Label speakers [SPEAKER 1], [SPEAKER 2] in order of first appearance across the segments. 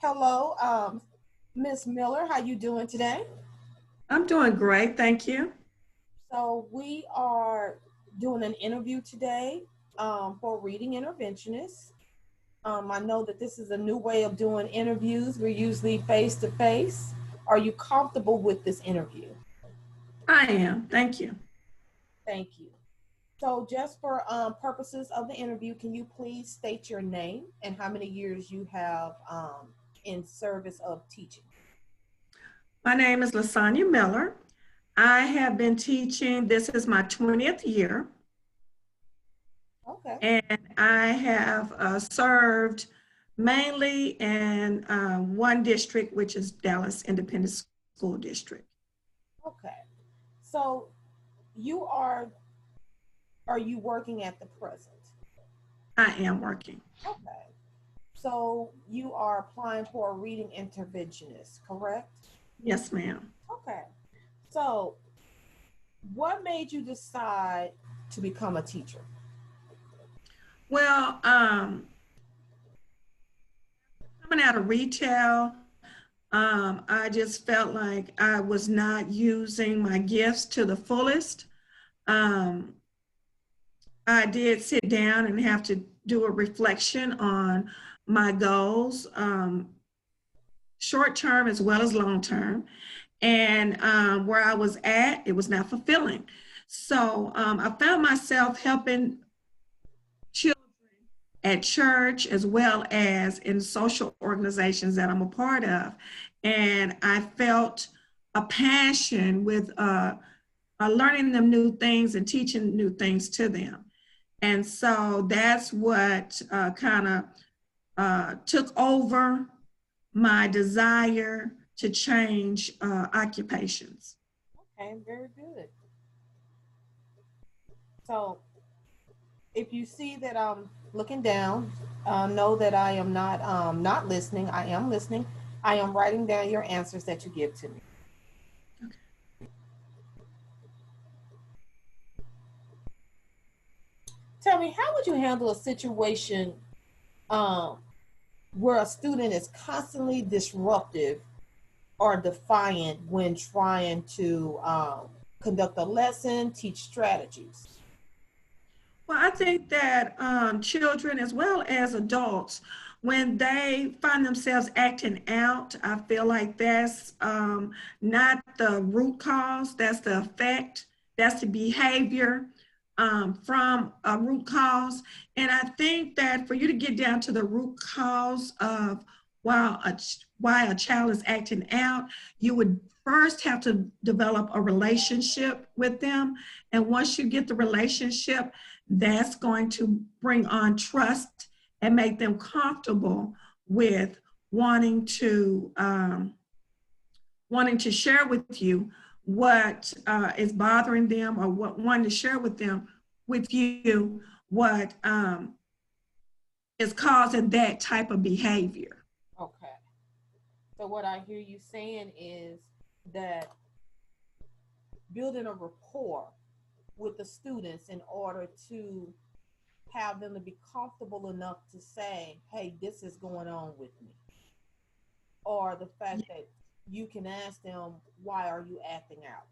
[SPEAKER 1] Hello, Miss Miller. How you doing today?
[SPEAKER 2] I'm doing great, thank you.
[SPEAKER 1] So we are doing an interview today for reading interventionists. I know that this is a new way of doing interviews. We're usually face to face. Are you comfortable with this interview?
[SPEAKER 2] I am, thank you.
[SPEAKER 1] Thank you. So just for purposes of the interview, can you please state your name and how many years you have in service of teaching?
[SPEAKER 2] My name is Lasanya Miller. I have been teaching, this is my 20th year,
[SPEAKER 1] Okay.
[SPEAKER 2] and I have served mainly in one district, which is Dallas Independent School District.
[SPEAKER 1] Okay. So you are you working at the present?
[SPEAKER 2] I am working.
[SPEAKER 1] Okay. So you are applying for a reading interventionist, correct?
[SPEAKER 2] Yes, ma'am.
[SPEAKER 1] Okay. So what made you decide to become a teacher?
[SPEAKER 2] Well, coming out of retail, I just felt like I was not using my gifts to the fullest. Um, I did sit down and have to do a reflection on my goals, short term as well as long term. And where I was at, it was not fulfilling. So I found myself helping children at church as well as in social organizations that I'm a part of. And I felt a passion with learning them new things and teaching new things to them. And so that's what kind of took over my desire to change occupations.
[SPEAKER 1] Okay, very good. So if you see that I'm looking down, know that I am not listening. I am listening. I am writing down your answers that you give to me. Tell me, how would you handle a situation um, where a student is constantly disruptive or defiant when trying to conduct a lesson, teach strategies?
[SPEAKER 2] Well, I think that children as well as adults, when they find themselves acting out, I feel like that's not the root cause, that's the effect, that's the behavior from a root cause. And I think that for you to get down to the root cause of why a child is acting out, you would first have to develop a relationship with them. And once you get the relationship, that's going to bring on trust and make them comfortable with wanting to share with you what is bothering them, or what wanting to share with you what is causing that type of behavior.
[SPEAKER 1] Okay. So what I hear you saying is that building a rapport with the students in order to have them to be comfortable enough to say, hey, this is going on with me. Or the fact that you can ask them, why are you acting out?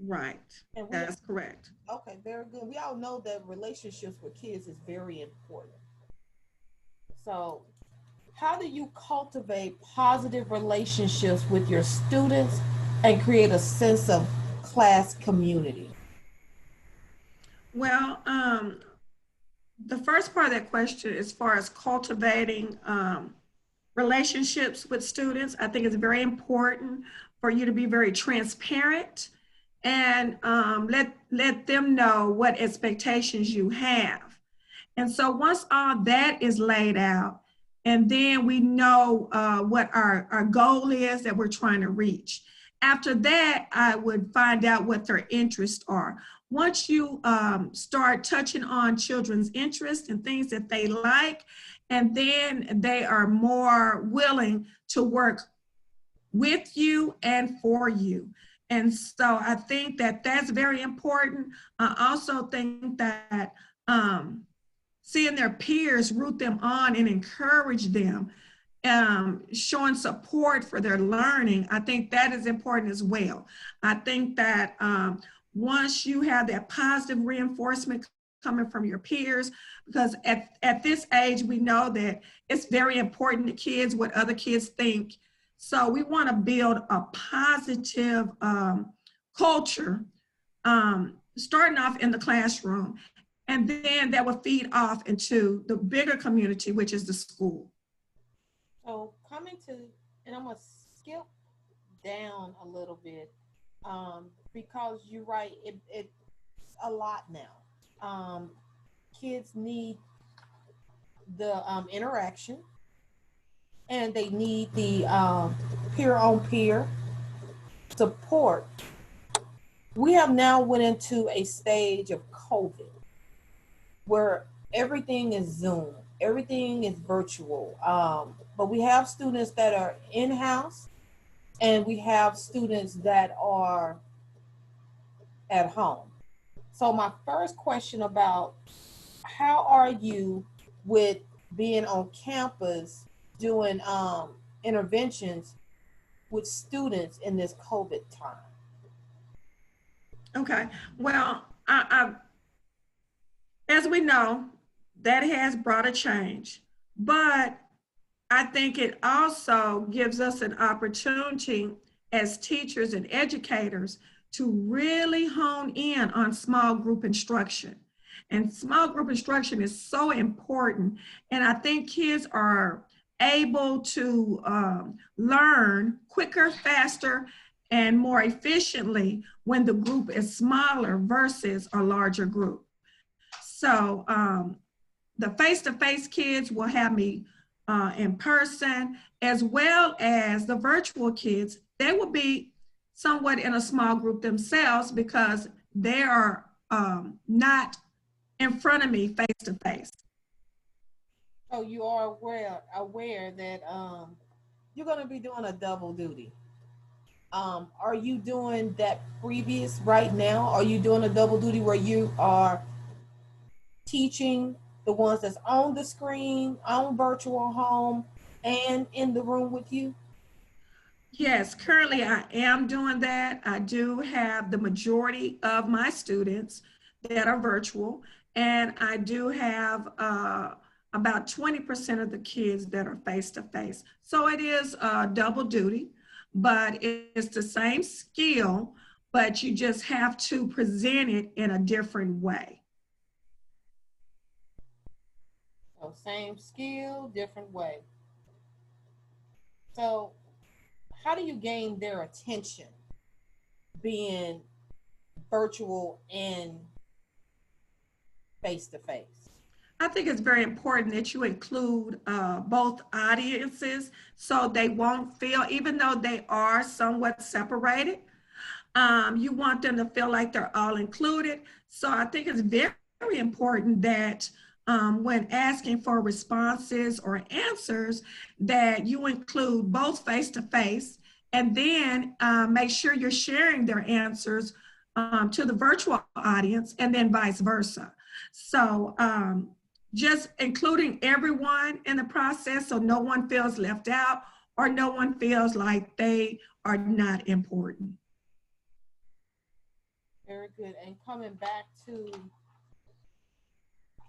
[SPEAKER 2] Right,
[SPEAKER 1] And we,
[SPEAKER 2] that's correct.
[SPEAKER 1] okay, very good. We all know that relationships with kids is very important. So, how do you cultivate positive relationships with your students and create a sense of class community?
[SPEAKER 2] Well, the first part of that question, as far as cultivating relationships with students, I think it's very important for you to be very transparent and let them know what expectations you have. And so once all that is laid out, and then we know what our goal is that we're trying to reach. After that, I would find out what their interests are. Once you start touching on children's interests and things that they like, and then they are more willing to work with you and for you. And so I think that that's very important. I also think that seeing their peers root them on and encourage them showing support for their learning, I think that is important as well. I think that once you have that positive reinforcement coming from your peers, because at this age, we know that it's very important to kids what other kids think. So we want to build a positive culture, starting off in the classroom, and then that will feed off into the bigger community, which is the school.
[SPEAKER 1] So coming to, and I'm gonna skip down a little bit, because you're right, it's a lot now. Kids need the interaction, and they need the peer on peer support. We have now went into a stage of COVID where everything is Zoom, everything is virtual. But we have students that are in-house, and we have students that are at home. So my first question about how are you with being on campus doing interventions with students in this COVID time?
[SPEAKER 2] Okay, well, as we know, that has brought a change, but I think it also gives us an opportunity as teachers and educators to really hone in on small group instruction. And small group instruction is so important. And I think kids are able to learn quicker, faster, and more efficiently when the group is smaller versus a larger group. So the face-to-face kids will have me in person, as well as the virtual kids. They will be somewhat in a small group themselves because they are not in front of me face-to-face.
[SPEAKER 1] So you are aware that you're going to be doing a double duty. Are you doing that previous right now? Are you doing a double duty where you are teaching the ones that's on the screen, on virtual home, and in the room with you?
[SPEAKER 2] Yes, currently I am doing that. I do have the majority of my students that are virtual, and I do have about 20% of the kids that are face-to-face. So it is double duty, but it's the same skill, but you just have to present it in a different way.
[SPEAKER 1] So same skill, different way. So how do you gain their attention being virtual and face to face?
[SPEAKER 2] I think it's very important that you include both audiences so they won't feel, even though they are somewhat separated, you want them to feel like they're all included. So I think it's very, very important that when asking for responses or answers, that you include both face to face, and then make sure you're sharing their answers to the virtual audience, and then vice versa. So just including everyone in the process so no one feels left out or no one feels like they are not important.
[SPEAKER 1] Very good. And coming back to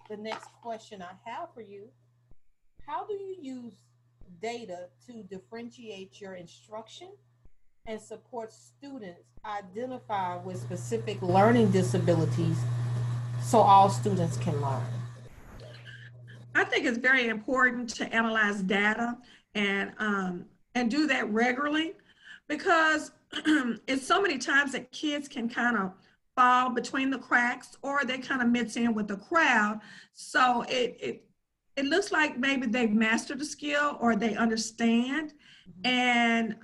[SPEAKER 1] the next question I have for you, how do you use data to differentiate your instruction and support students identify with specific learning disabilities so all students can learn?
[SPEAKER 2] I think it's very important to analyze data and do that regularly because it's so many times that kids can kind of fall between the cracks or they kind of mix in with the crowd. So it looks like maybe they've mastered the skill or they understand, and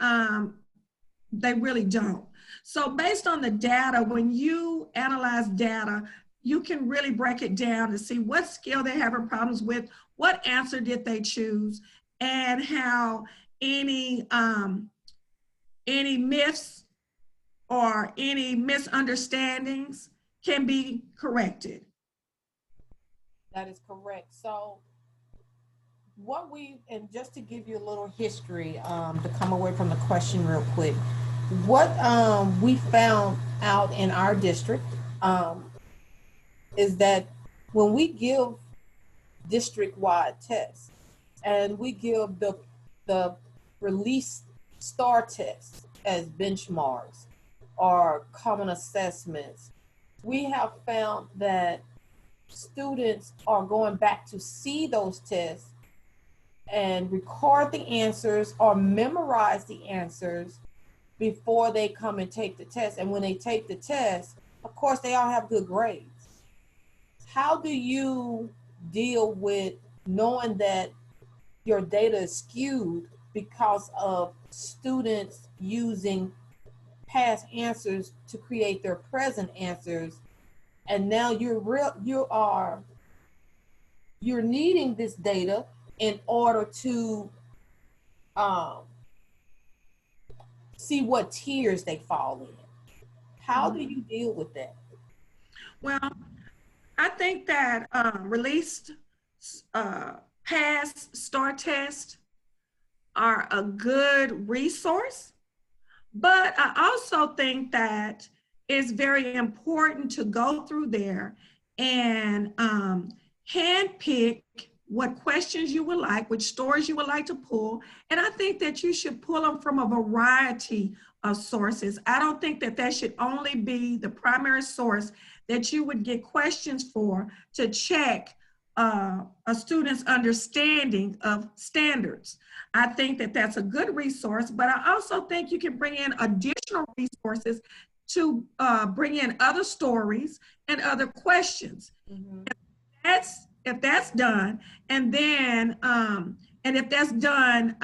[SPEAKER 2] they really don't. So based on the data, when you analyze data, you can really break it down to see what skill they're having problems with, what answer did they choose, and how any myths or any misunderstandings can be corrected.
[SPEAKER 1] That is correct. So and just to give you a little history, to come away from the question real quick, what we found out in our district um, is that when we give district-wide tests and we give the release star tests as benchmarks or common assessments, we have found that students are going back to see those tests and record the answers or memorize the answers before they come and take the test. And when they take the test, of course, they all have good grades. How do you deal with knowing that your data is skewed because of students using past answers to create their present answers, and now you're needing this data in order to um, see what tiers they fall in? How do you deal with that?
[SPEAKER 2] Well, I think that released uh, past STAR tests are a good resource, but I also think that it's very important to go through there and handpick what questions you would like, which stories you would like to pull. And I think that you should pull them from a variety of sources. I don't think that that should only be the primary source that you would get questions for to check a student's understanding of standards. I think that that's a good resource, but I also think you can bring in additional resources to bring in other stories and other questions.
[SPEAKER 1] Mm-hmm.
[SPEAKER 2] If that's done, and then and if that's done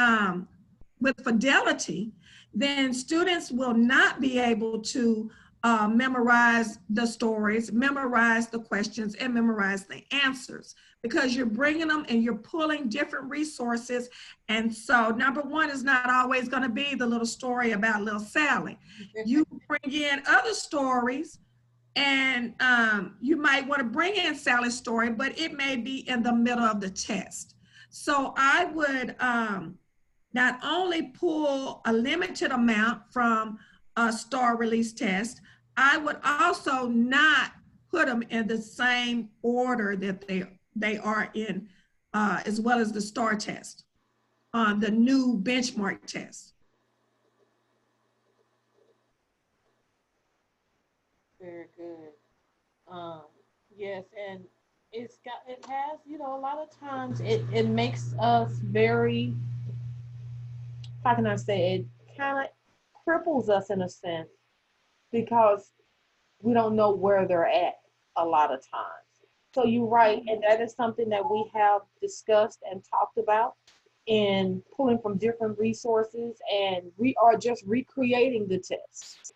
[SPEAKER 2] with fidelity, then students will not be able to memorize the stories, memorize the questions, and memorize the answers, because you're bringing them and you're pulling different resources. And so number one is not always going to be the little story about little Sally. You bring in other stories, and you might want to bring in Sally's story, but it may be in the middle of the test. So I would not only pull a limited amount from a STAR release test, I would also not put them in the same order that they are in, as well as the STAR test, on the new benchmark test.
[SPEAKER 1] Very good. Yes, and it has, a lot of times it makes us very, how can I say, it kind of cripples us in a sense because we don't know where they're at a lot of times. So you're right, and that is something that we have discussed and talked about in pulling from different resources, and we are just recreating the test,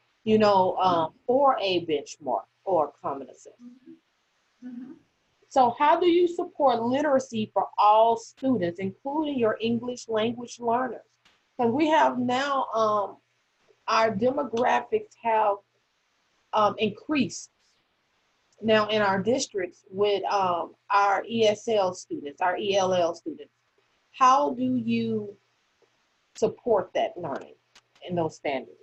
[SPEAKER 1] for a benchmark or common assessment.
[SPEAKER 2] Mm-hmm.
[SPEAKER 1] So how do you support literacy for all students, including your English language learners? Because we have now, our demographics have increased now in our districts with our ESL students, our ELL students. How do you support that learning in those standards?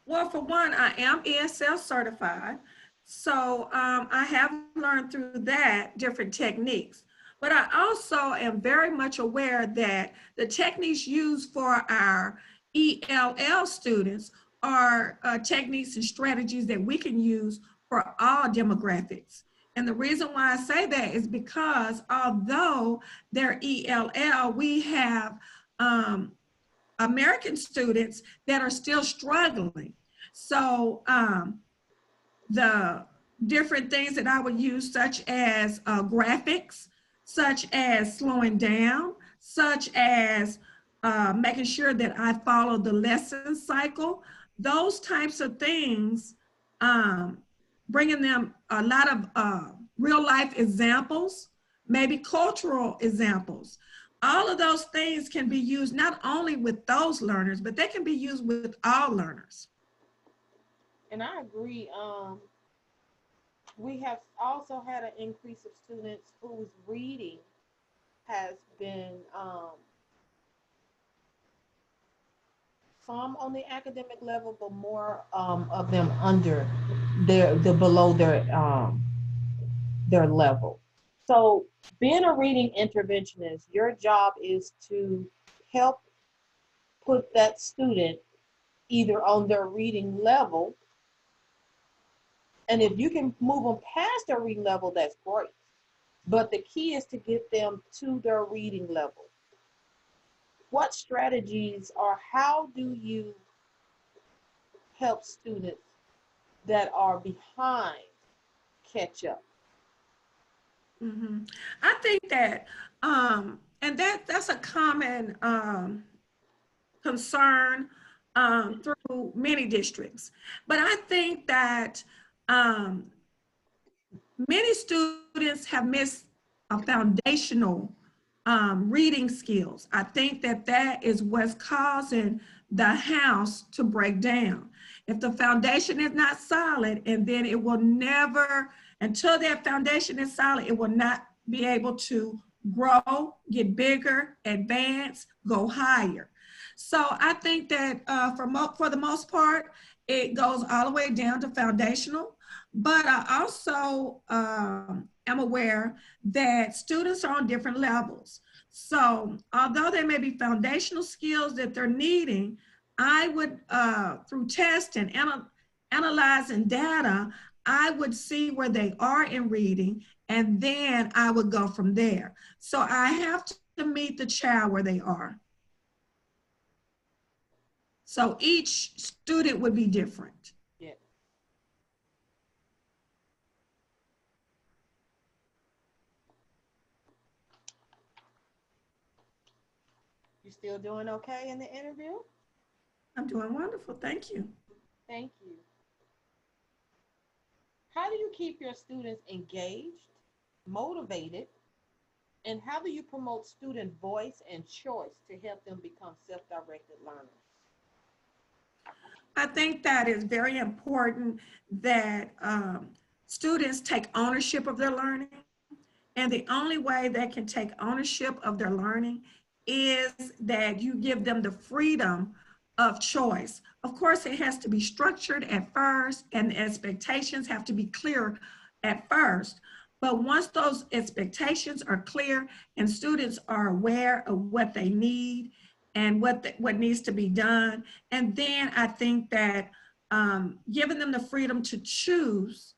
[SPEAKER 2] Well, for one, I am ESL certified. So I have learned through that different techniques. But I also am very much aware that the techniques used for our ELL students are techniques and strategies that we can use for all demographics. And the reason why I say that is because although they're ELL, we have American students that are still struggling. So the different things that I would use, such as graphics, such as slowing down, such as making sure that I follow the lesson cycle, those types of things, bringing them a lot of real life examples, maybe cultural examples. All of those things can be used not only with those learners, but they can be used with all learners.
[SPEAKER 1] And I agree. We have also had an increase of students whose reading has been some on the academic level, but more of them under the below their level. So, being a reading interventionist, your job is to help put that student either on their reading level, and if you can move them past their reading level, that's great. But the key is to get them to their reading level. What strategies or how do you help students that are behind catch up?
[SPEAKER 2] I think that, and that's a common concern through many districts. But I think that um, many students have missed a foundational reading skills. I think that that is what's causing the house to break down. If the foundation is not solid, and then it will never, until that foundation is solid, it will not be able to grow, get bigger, advance, go higher. So I think that for the most part, it goes all the way down to foundational. But I also am aware that students are on different levels. So although there may be foundational skills that they're needing, I would, through testing, analyzing data, I would see where they are in reading, and then I would go from there. So I have to meet the child where they are. So each student would be different.
[SPEAKER 1] Yeah. You still doing okay in the interview?
[SPEAKER 2] I'm doing wonderful, thank you.
[SPEAKER 1] Thank you. How do you keep your students engaged, motivated, and how do you promote student voice and choice to help them become self-directed learners?
[SPEAKER 2] I think that is very important that students take ownership of their learning. And the only way they can take ownership of their learning is that you give them the freedom of choice. Of course, it has to be structured at first, and the expectations have to be clear at first. But once those expectations are clear and students are aware of what they need and what needs to be done, and then I think that giving them the freedom to choose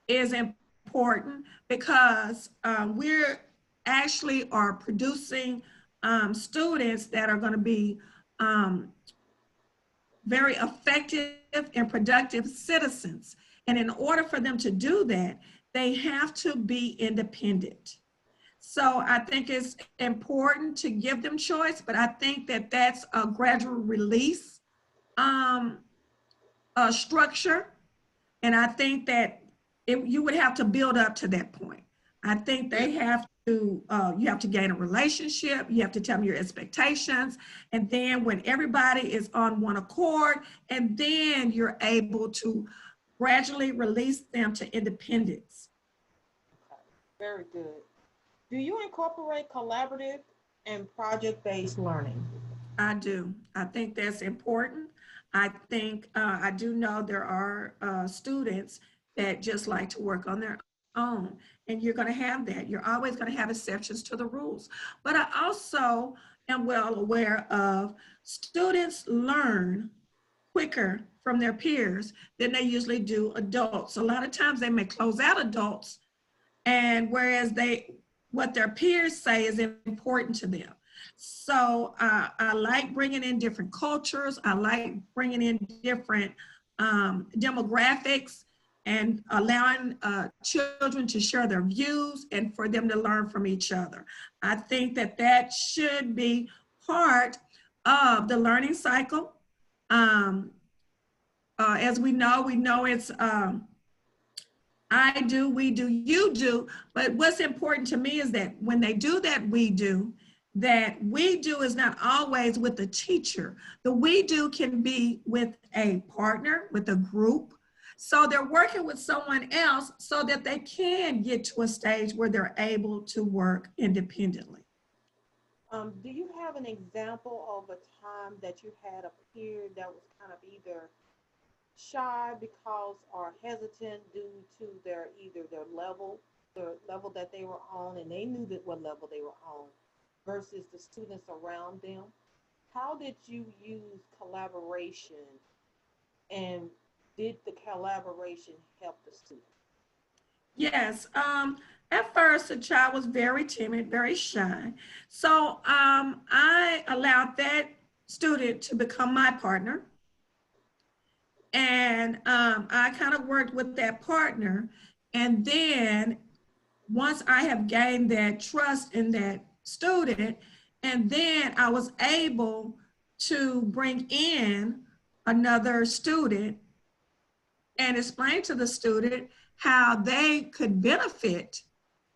[SPEAKER 2] is important, because we're actually are producing students that are going to be very effective and productive citizens. And in order for them to do that, they have to be independent. So I think it's important to give them choice, but I think that that's a gradual release structure. And I think that you would have to build up to that point. I think they have to, you have to gain a relationship, you have to tell them your expectations, and then when everybody is on one accord, and then you're able to gradually release them to independence.
[SPEAKER 1] Okay. Very good. Do you incorporate collaborative and project-based learning?
[SPEAKER 2] I do. I think that's important. I think I do know there are students that just like to work on their own, and you're going to have that. You're always going to have exceptions to the rules. But I also am well aware of students learn quicker from their peers than they usually do adults. A lot of times they may close out adults, and whereas what their peers say is important to them. So I like bringing in different cultures. I like bringing in different demographics and allowing children to share their views and for them to learn from each other. I think that that should be part of the learning cycle. As we know it's I do, we do, you do. But what's important to me is that when they do that we do is not always with the teacher. The we do can be with a partner, with a group. So they're working with someone else so that they can get to a stage where they're able to work independently.
[SPEAKER 1] Do you have an example of a time that you had a peer that was kind of either shy because or hesitant due to their either the level that they were on, and they knew that what level they were on, versus the students around them? How did you use collaboration, and did the collaboration help the student?
[SPEAKER 2] Yes. At first, the child was very timid, very shy. So I allowed that student to become my partner. And I kind of worked with that partner. And then once I have gained that trust in that student, and then I was able to bring in another student and explain to the student how they could benefit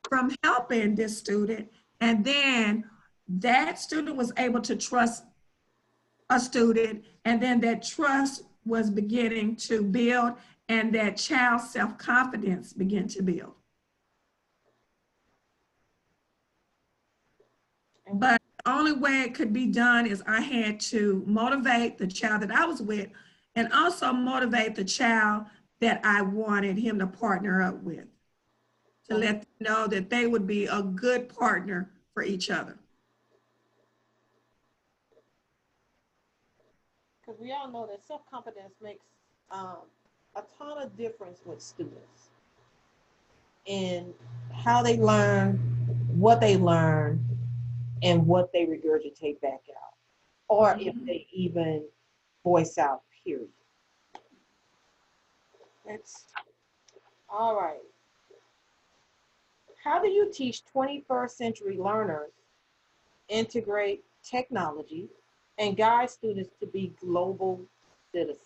[SPEAKER 2] from helping this student. And then that student was able to trust a student, and then that trust was beginning to build, and that child's self-confidence began to build. But the only way it could be done is I had to motivate the child that I was with, and also motivate the child that I wanted him to partner up with, to let them know that they would be a good partner for each other.
[SPEAKER 1] Because we all know that self-confidence makes a ton of difference with students in how they learn, what they learn, and what they regurgitate back out, or if they even voice out, period. That's all right. How do you teach 21st century learners integrate technology and guide students to be global citizens?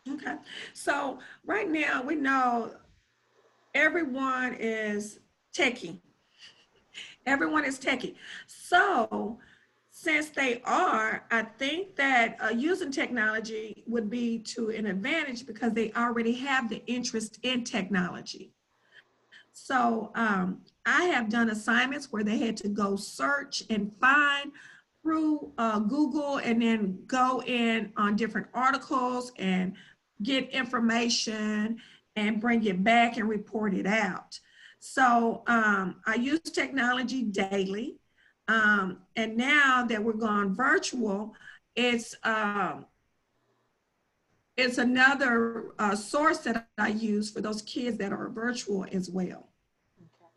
[SPEAKER 2] Okay, so right now we know everyone is techie. Everyone is techie. So since they are, I think that using technology would be to an advantage because they already have the interest in technology. So I have done assignments where they had to go search and find through Google, and then go in on different articles and get information and bring it back and report it out. So I use technology daily. And now that we're gone virtual, it's another source that I use for those kids that are virtual as well.
[SPEAKER 1] Okay.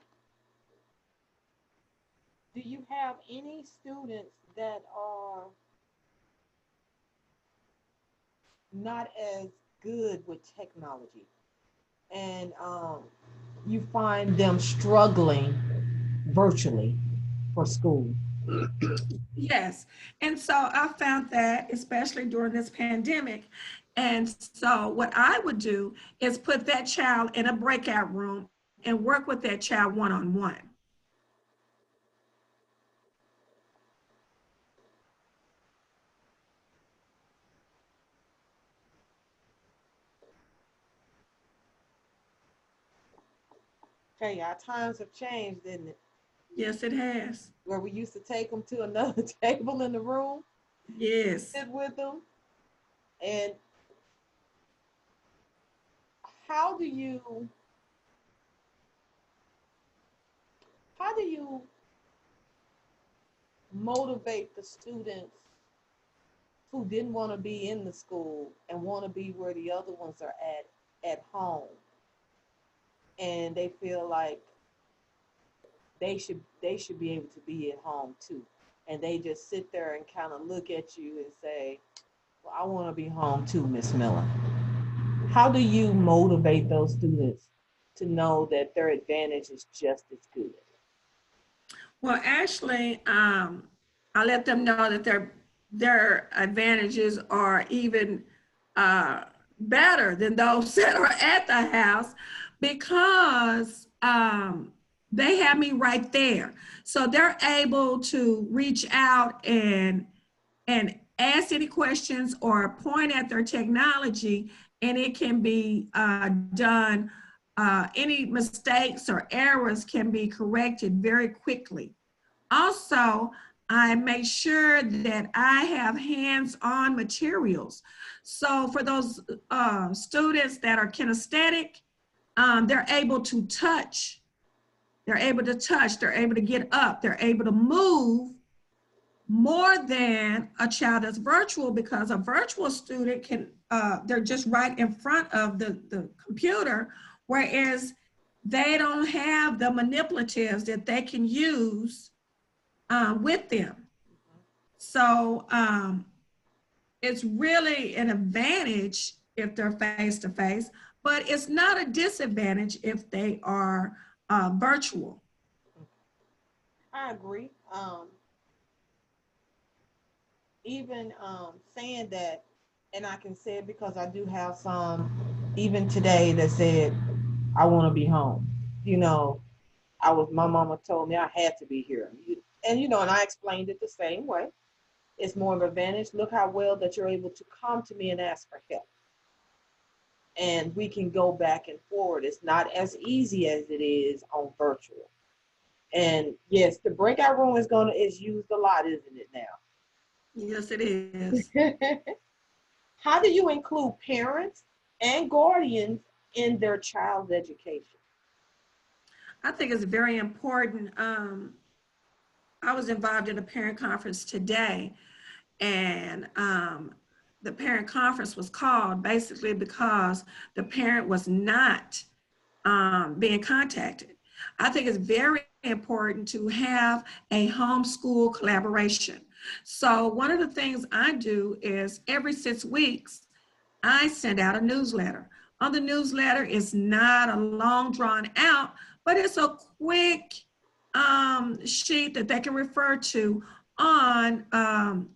[SPEAKER 1] Do you have any students that are not as good with technology, and you find them struggling virtually for school?
[SPEAKER 2] Yes. And so I found that, especially during this pandemic. And so what I would do is put that child in a breakout room and work with that child one-on-one.
[SPEAKER 1] Hey, our times have changed, didn't it?
[SPEAKER 2] Yes, it has.
[SPEAKER 1] Where we used to take them to another table in the room,
[SPEAKER 2] Yes.
[SPEAKER 1] sit with them, and how do you how do you motivate the students who didn't want to be in the school and want to be where the other ones are at home, and they feel like they should be able to be at home too, and they just sit there and kind of look at you and say, well, I want to be home too, Miss Miller? How do you motivate those students to know that their advantage is just as good?
[SPEAKER 2] Well, actually, I let them know that their advantages are even better than those that are at the house, because they have me right there. So they're able to reach out and ask any questions or point at their technology, and it can be done. Any mistakes or errors can be corrected very quickly. Also, I make sure that I have hands-on materials. So for those students that are kinesthetic, they're able to touch. They're able to touch. They're able to get up. They're able to move more than a child that's virtual, because a virtual student can, they're just right in front of the computer, whereas they don't have the manipulatives that they can use with them. So it's really an advantage if they're face to face, but it's not a disadvantage if they are virtual.
[SPEAKER 1] I agree. Even saying that, and I can say it because I do have some, even today, that said, I want to be home. You know, my mama told me I had to be here. And, and I explained it the same way. It's more of an advantage. Look how well that you're able to come to me and ask for help. And we can go back and forward. It's not as easy as it is on virtual. And yes, the breakout room is used a lot, isn't it now?
[SPEAKER 2] Yes, it is.
[SPEAKER 1] How do you include parents and guardians in their child's education?
[SPEAKER 2] I think it's very important. I was involved in a parent conference today, and the parent conference was called basically because the parent was not being contacted. I think it's very important to have a homeschool collaboration. So one of the things I do is every 6 weeks, I send out a newsletter. On the newsletter, it's not a long drawn out, but it's a quick sheet that they can refer to on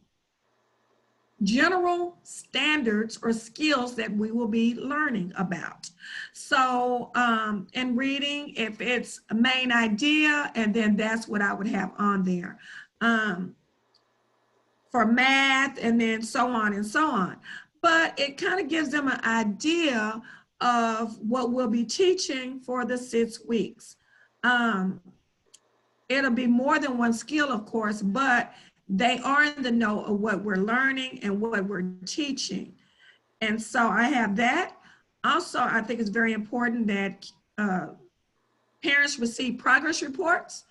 [SPEAKER 2] general standards or skills that we will be learning about. So in reading, if it's a main idea, and then that's what I would have on there. For math, and then so on and so on. But it kind of gives them an idea of what we'll be teaching for the 6 weeks. It'll be more than one skill, of course, but they are in the know of what we're learning and what we're teaching. And so I have that. Also, I think it's very important that parents receive progress reports.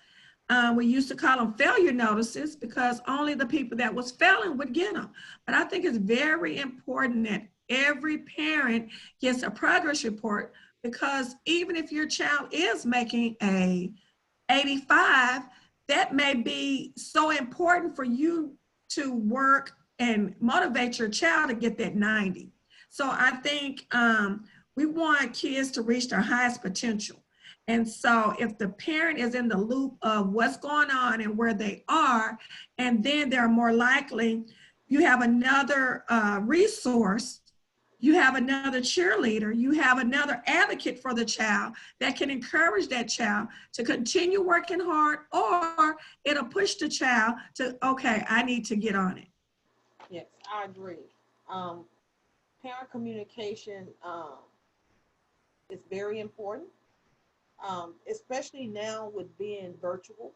[SPEAKER 2] We used to call them failure notices because only the people that was failing would get them. But I think it's very important that every parent gets a progress report, because even if your child is making a 85, that may be so important for you to work and motivate your child to get that 90. So I think we want kids to reach their highest potential. And so if the parent is in the loop of what's going on and where they are, and then they're more likely, you have another resource, you have another cheerleader, you have another advocate for the child that can encourage that child to continue working hard, or it'll push the child to, okay, I need to get on it.
[SPEAKER 1] Yes, I agree. Parent communication is very important, especially now with being virtual.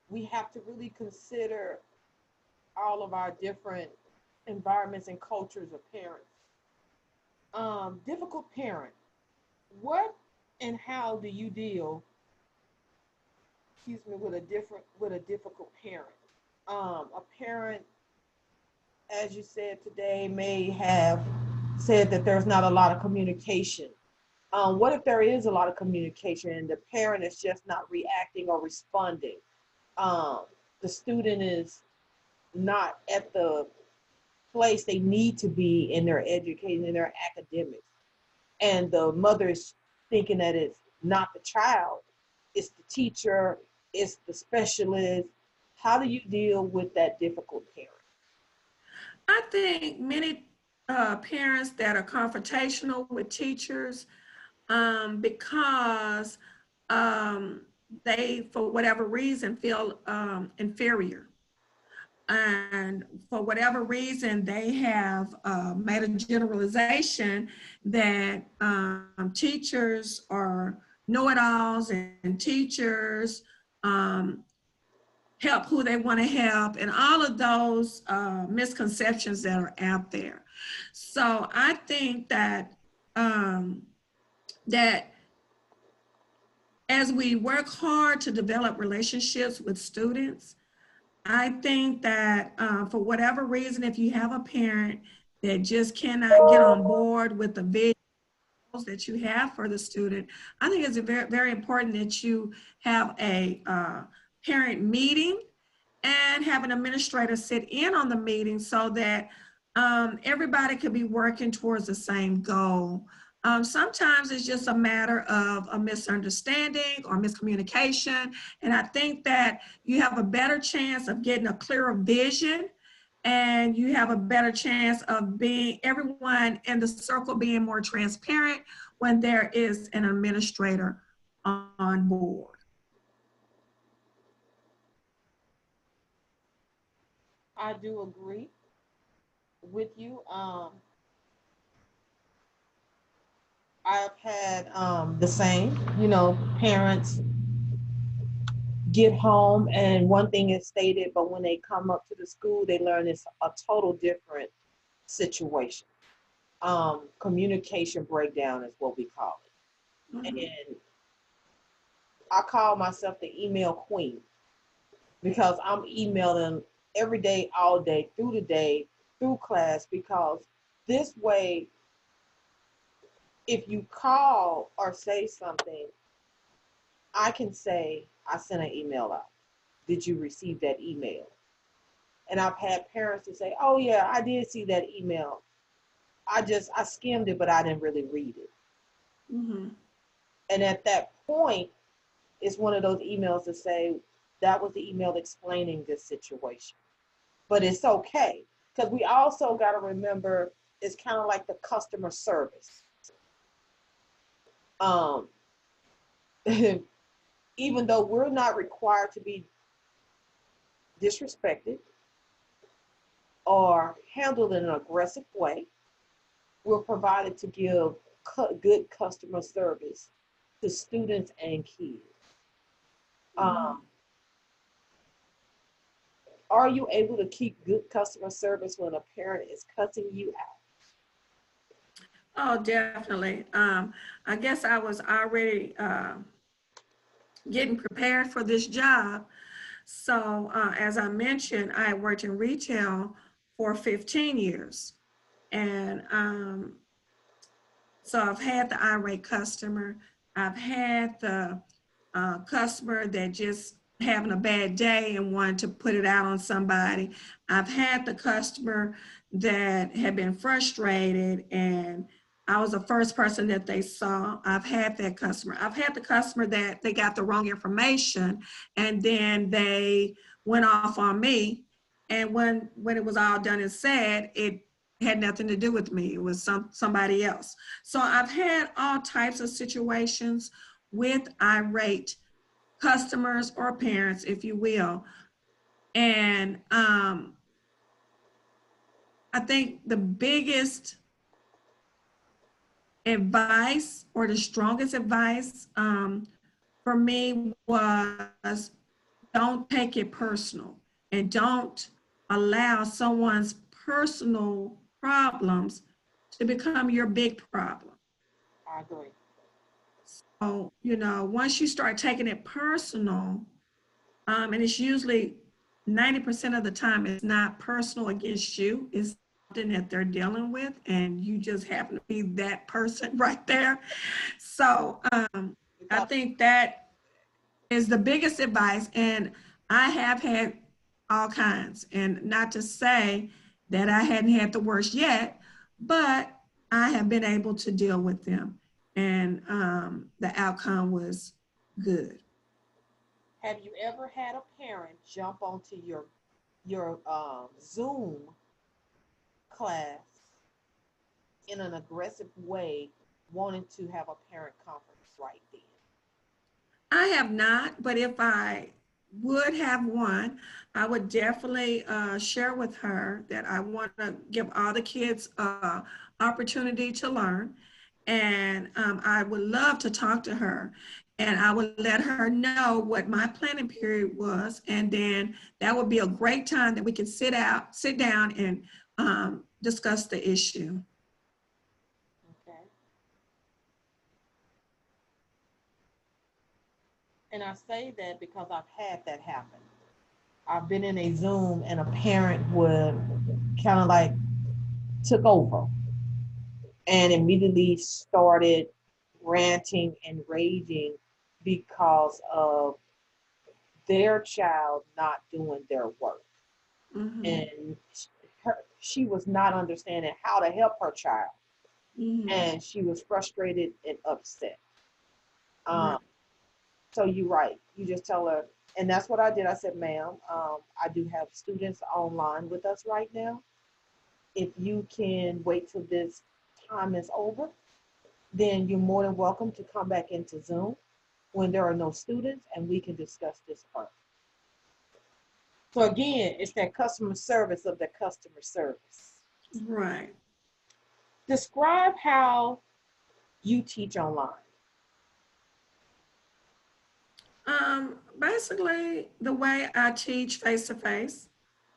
[SPEAKER 1] We have to really consider all of our different environments and cultures of parents. Difficult parent. What and how do you deal, excuse me, with a difficult parent? A parent, as you said today, may have said that there's not a lot of communication. What if there is a lot of communication and the parent is just not reacting or responding? The student is not at the place they need to be in their education, in their academics. And the mother is thinking that it's not the child, it's the teacher, it's the specialist. How do you deal with that difficult parent?
[SPEAKER 2] I think many parents that are confrontational with teachers because they, for whatever reason, feel inferior. and for whatever reason, they have made a generalization that teachers are know-it-alls and teachers help who they want to help, and all of those misconceptions that are out there. So I think that that as we work hard to develop relationships with students, I think that for whatever reason, if you have a parent that just cannot get on board with the vision that you have for the student, I think it's very, very important that you have a parent meeting and have an administrator sit in on the meeting so that everybody could be working towards the same goal. Sometimes it's just a matter of a misunderstanding or miscommunication. And I think that you have a better chance of getting a clearer vision, and you have a better chance of being everyone in the circle being more transparent when there is an administrator on board.
[SPEAKER 1] I do agree with you. I've had the same, parents get home and one thing is stated, but when they come up to the school, they learn it's a total different situation. Communication breakdown is what we call it.
[SPEAKER 2] Mhm.
[SPEAKER 1] And I call myself the email queen because I'm emailing every day, all day, through the day, through class, because this way, if you call or say something, I can say, I sent an email out. Did you receive that email? And I've had parents to say, oh yeah, I did see that email. I skimmed it, but I didn't really read it.
[SPEAKER 2] Mhm.
[SPEAKER 1] And at that point, it's one of those emails to say, that was the email explaining this situation. But it's okay. Because we also got to remember it's kind of like the customer service. Um, even though we're not required to be disrespected or handled in an aggressive way, we're provided to give good customer service to students and kids.
[SPEAKER 2] Mhm.
[SPEAKER 1] Um, are you able to keep good customer service when a parent is cussing you out?
[SPEAKER 2] Oh, definitely. I guess I was already getting prepared for this job. So, as I mentioned, I worked in retail for 15 years. And so I've had the irate customer, I've had the customer that just having a bad day and wanted to put it out on somebody. I've had the customer that had been frustrated and I was the first person that they saw. I've had that customer. I've had the customer that they got the wrong information and then they went off on me. And when it was all done and said, it had nothing to do with me. It was somebody else. So I've had all types of situations with irate customers or parents, if you will. And I think the biggest advice or the strongest advice for me was don't take it personal and don't allow someone's personal problems to become your big problem.
[SPEAKER 1] I agree.
[SPEAKER 2] So, once you start taking it personal, and it's usually 90% of the time, it's not personal against you. It's something that they're dealing with, and you just happen to be that person right there. So I think that is the biggest advice. And I have had all kinds, and not to say that I hadn't had the worst yet, but I have been able to deal with them. And the outcome was good.
[SPEAKER 1] Have you ever had a parent jump onto your Zoom class in an aggressive way, wanting to have a parent conference right then?
[SPEAKER 2] I have not, but if I would have one, I would definitely share with her that I want to give all the kids opportunity to learn. And I would love to talk to her, and I would let her know what my planning period was. And then that would be a great time that we can sit down and discuss the issue.
[SPEAKER 1] Okay. And I say that because I've had that happen. I've been in a Zoom and a parent would kind of like took over and immediately started ranting and raging because of their child not doing their work.
[SPEAKER 2] Mm-hmm.
[SPEAKER 1] And she was not understanding how to help her child.
[SPEAKER 2] Mm-hmm.
[SPEAKER 1] And she was frustrated and upset.
[SPEAKER 2] Right.
[SPEAKER 1] Um, so you're right. You just tell her, and that's what I did. I said, ma'am, I do have students online with us right now. If you can wait till this time is over, then you're more than welcome to come back into Zoom when there are no students and we can discuss this further. So again, it's that customer service of the customer service.
[SPEAKER 2] Right.
[SPEAKER 1] Describe how you teach online.
[SPEAKER 2] Basically, the way I teach face to face,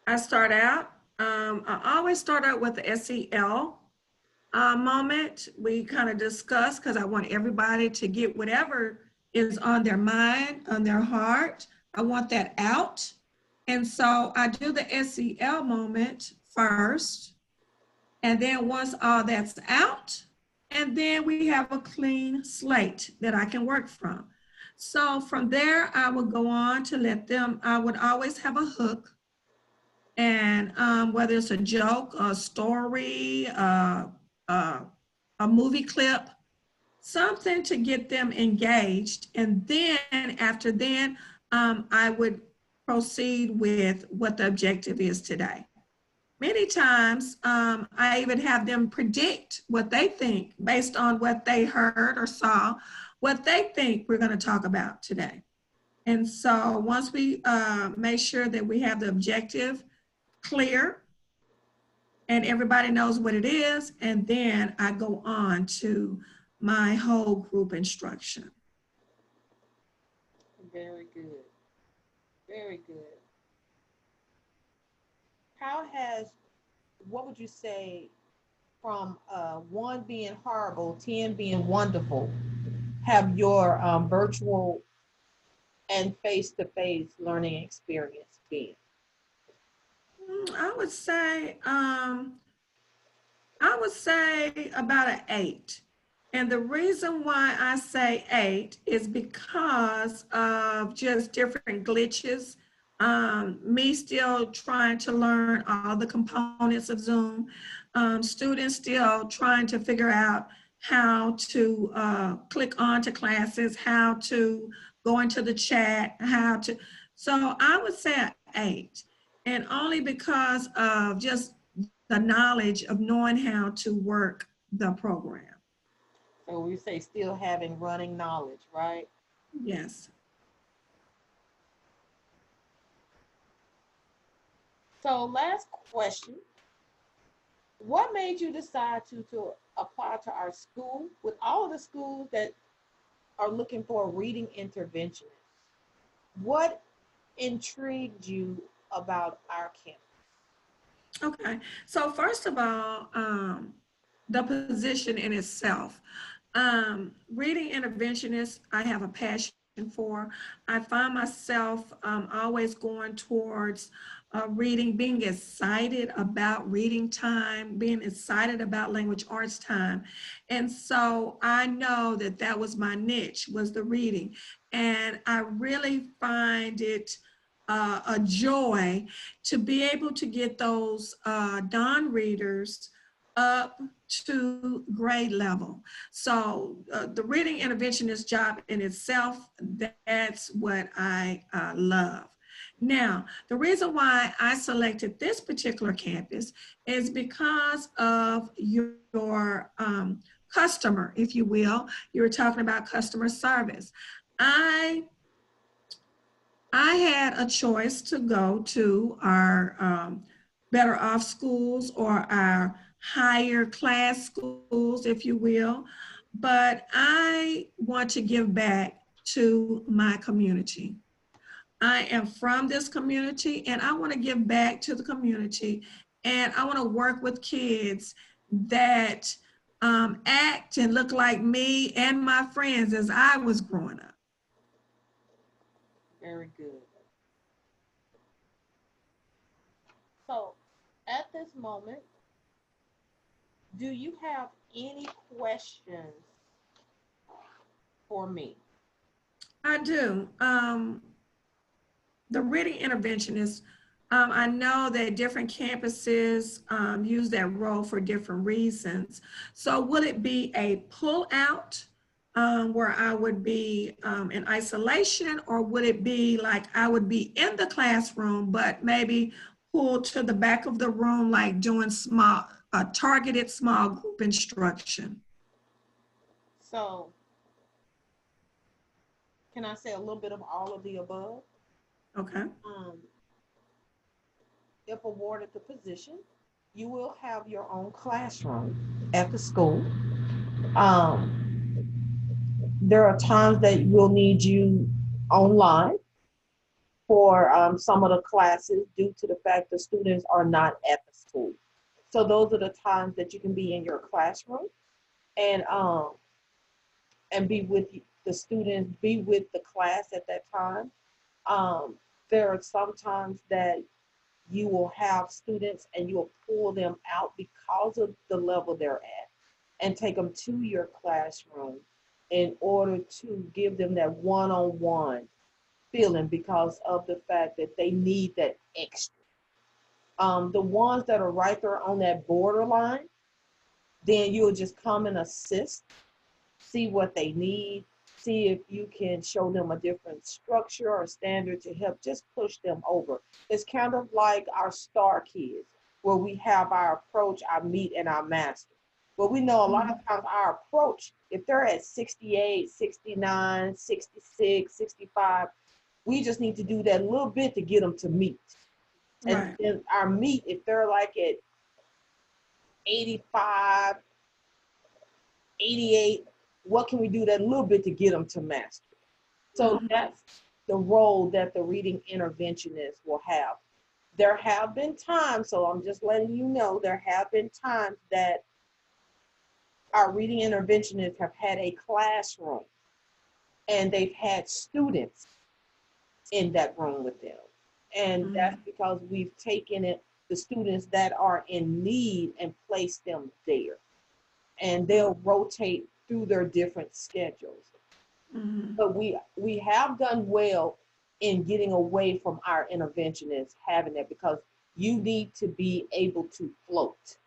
[SPEAKER 2] I start out, I always start out with the SEL moment. We kind of discuss because I want everybody to get whatever is on their mind, on their heart. I want that out. And so I do the SEL moment first. And then once all that's out, and then we have a clean slate that I can work from. So from there, I would go on to let them, I would always have a hook. And whether it's a joke, a story, uh, a movie clip, something to get them engaged. And then after then, I would proceed with what the objective is today. Many times, I even have them predict what they think based on what they heard or saw, what they think we're going to talk about today. And so once we make sure that we have the objective clear and everybody knows what it is, and then I go on to my whole group instruction.
[SPEAKER 1] Very good. Very good. How has, what would you say from one being horrible, 10 being wonderful, have your virtual and face to face learning experience been?
[SPEAKER 2] I would say about an 8. And the reason why I say 8 is because of just different glitches. Me still trying to learn all the components of Zoom. Students still trying to figure out how to click on to classes, how to go into the chat, how to. So I would say an 8. And only because of just the knowledge of knowing how to work the program.
[SPEAKER 1] So we say still having running knowledge, right?
[SPEAKER 2] Yes.
[SPEAKER 1] So last question. What made you decide to apply to our school with all of the schools that are looking for a reading interventionist? What intrigued you about our campus?
[SPEAKER 2] Okay. So first of all, the position in itself. Reading interventionist, I have a passion for. I find myself always going towards reading, being excited about reading time, being excited about language arts time. And so I know that that was my niche, was the reading. And I really find it a joy to be able to get those non-readers up to grade level. So the reading interventionist job in itself, that's what I love. Now, the reason why I selected this particular campus is because of your customer, if you will. You were talking about customer service. I I had a choice to go to our better off schools or our higher class schools, if you will, but I want to give back to my community. I am from this community and I want to give back to the community, and I want to work with kids that act and look like me and my friends as I was growing up.
[SPEAKER 1] Very good. So at this moment, do you have any questions for me?
[SPEAKER 2] I do. The reading interventionist, I know that different campuses use that role for different reasons. So would it be a pull out where I would be in isolation, or would it be like I would be in the classroom, but maybe pulled to the back of the room, like doing small, targeted small group instruction?
[SPEAKER 1] So can I say a little bit of all of the above?
[SPEAKER 2] Okay.
[SPEAKER 1] Um, if awarded the position, you will have your own classroom at the school. Um, there are times that we'll need you online for some of the classes due to the fact the students are not at the school. So those are the times that you can be in your classroom and um, and be with the students, be with the class at that time. Um, there are some times that you will have students and you'll pull them out because of the level they're at and take them to your classroom in order to give them that one-on-one feeling because of the fact that they need that extra. The ones that are right there on that borderline, then you'll just come and assist, see what they need, see if you can show them a different structure or standard to help just push them over. It's kind of like our star kids, where we have our approach, our meet, and our master. But we know a lot of times our approach, if they're at 68, 69, 66, 65, we just need to do that little bit to get them to meet. And
[SPEAKER 2] Right.
[SPEAKER 1] then our meet, if they're like at 85, 88, what can we do that little bit to get them to mastery? So
[SPEAKER 2] Mhm.
[SPEAKER 1] that's the role that the reading interventionist will have. There have been times, so I'm just letting you know, there have been times that our reading interventionists have had a classroom and they've had students in that room with them. And that's
[SPEAKER 2] Mhm.
[SPEAKER 1] because we've taken it, the students that are in need and placed them there. And they'll rotate through their different schedules.
[SPEAKER 2] Mhm.
[SPEAKER 1] But we have done well in getting away from our interventionists having that because you need to be able to float.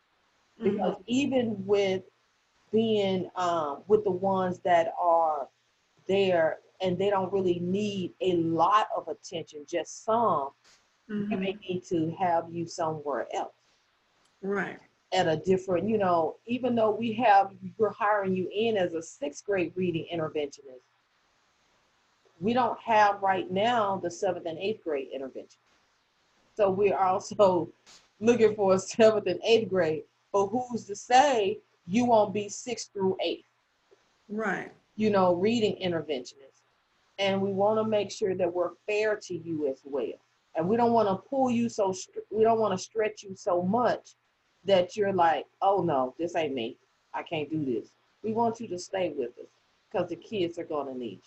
[SPEAKER 2] Mhm.
[SPEAKER 1] Because even with being with the ones that are there and they don't really need a lot of attention, just some, they may
[SPEAKER 2] Mhm.
[SPEAKER 1] need to have you somewhere else
[SPEAKER 2] Right.
[SPEAKER 1] at a different, even though we're hiring you in as a sixth grade reading interventionist, we don't have right now the seventh and eighth grade intervention. So we're also looking for a seventh and eighth grade, but who's to say you won't be sixth through eighth,
[SPEAKER 2] Right.
[SPEAKER 1] reading interventionists. And we want to make sure that we're fair to you as well. And we don't want to pull you we don't want to stretch you so much that you're like, oh no, this ain't me. I can't do this. We want you to stay with us because the kids are going to need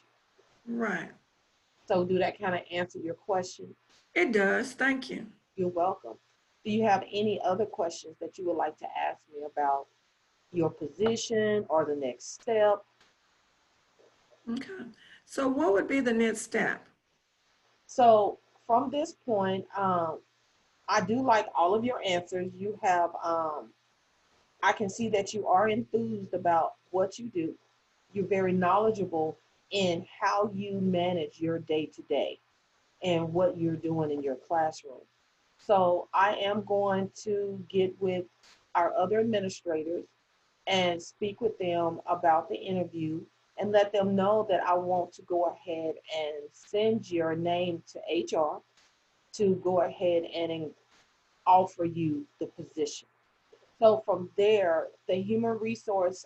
[SPEAKER 1] you.
[SPEAKER 2] Right.
[SPEAKER 1] So do that kind of answer your question?
[SPEAKER 2] It does. Thank you.
[SPEAKER 1] You're welcome. Do you have any other questions that you would like to ask me about your position or the next step?
[SPEAKER 2] Okay. So what would be the next step?
[SPEAKER 1] So from this point, I do like all of your answers. I can see that you are enthused about what you do. You're very knowledgeable in how you manage your day to day and what you're doing in your classroom. So I am going to get with our other administrators and speak with them about the interview and let them know that I want to go ahead and send your name to HR to go ahead and offer you the position. So from there, the human resource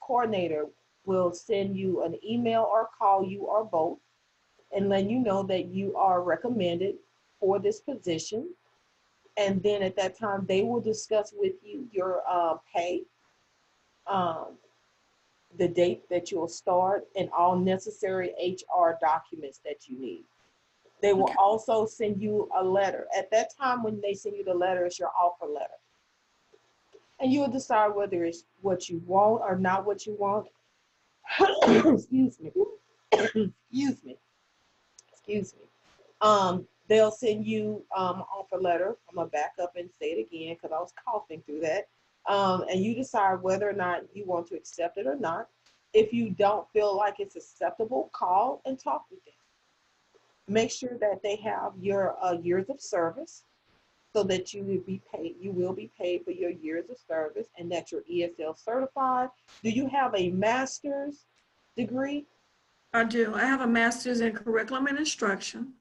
[SPEAKER 1] coordinator will send you an email or call you or both and let you know that you are recommended for this position. And then at that time, they will discuss with you your pay, um, the date that you'll start, and all necessary HR documents that you need. They will
[SPEAKER 2] Okay.
[SPEAKER 1] also send you a letter. At that time, when they send you the letter, it's your offer letter. And you will decide whether it's what you want or not what you want. Excuse me. Excuse me. Excuse me. They'll send you an offer letter. I'm gonna back up and say it again because I was coughing through that. And you decide whether or not you want to accept it or not. If you don't feel like it's acceptable, call and talk with them. Make sure that they have your years of service so that you will be paid. You will be paid for your years of service and that you're ESL certified. Do you have a master's degree?
[SPEAKER 2] I do. I have a master's in curriculum and instruction.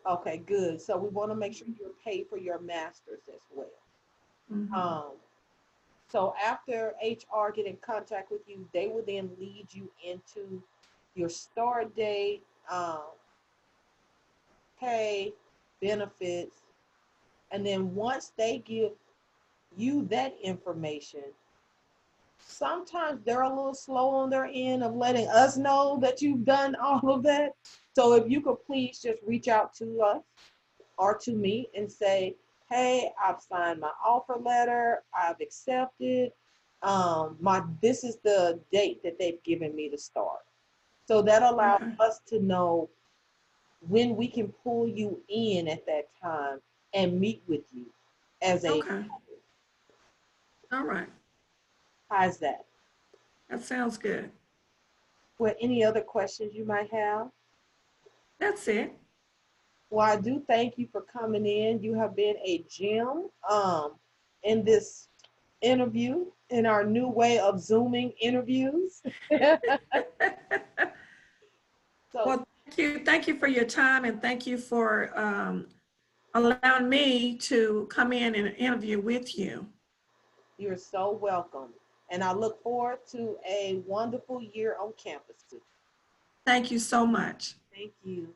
[SPEAKER 1] Okay, good. So we want to make sure you're paid for your master's as well.
[SPEAKER 2] Mhm.
[SPEAKER 1] Um, so after HR get in contact with you, they will then lead you into your start date, pay, benefits, and then once they give you that information, sometimes they're a little slow on their end of letting us know that you've done all of that. So if you could please just reach out to us or to me and say, hey, I've signed my offer letter, I've accepted. This is the date that they've given me to start. So that allows
[SPEAKER 2] Okay.
[SPEAKER 1] us to know when we can pull you in at that time and meet with you as a
[SPEAKER 2] Okay. All right.
[SPEAKER 1] how's that?
[SPEAKER 2] That sounds good.
[SPEAKER 1] Well, any other questions you might have?
[SPEAKER 2] That's it.
[SPEAKER 1] Well, I do thank you for coming in. You have been a gem in this interview, in our new way of Zooming interviews. So
[SPEAKER 2] Well, thank you. Thank you for your time and thank you for allowing me to come in and interview with you.
[SPEAKER 1] you're so welcome. And I look forward to a wonderful year on campus with you.
[SPEAKER 2] Thank you so much.
[SPEAKER 1] Thank you.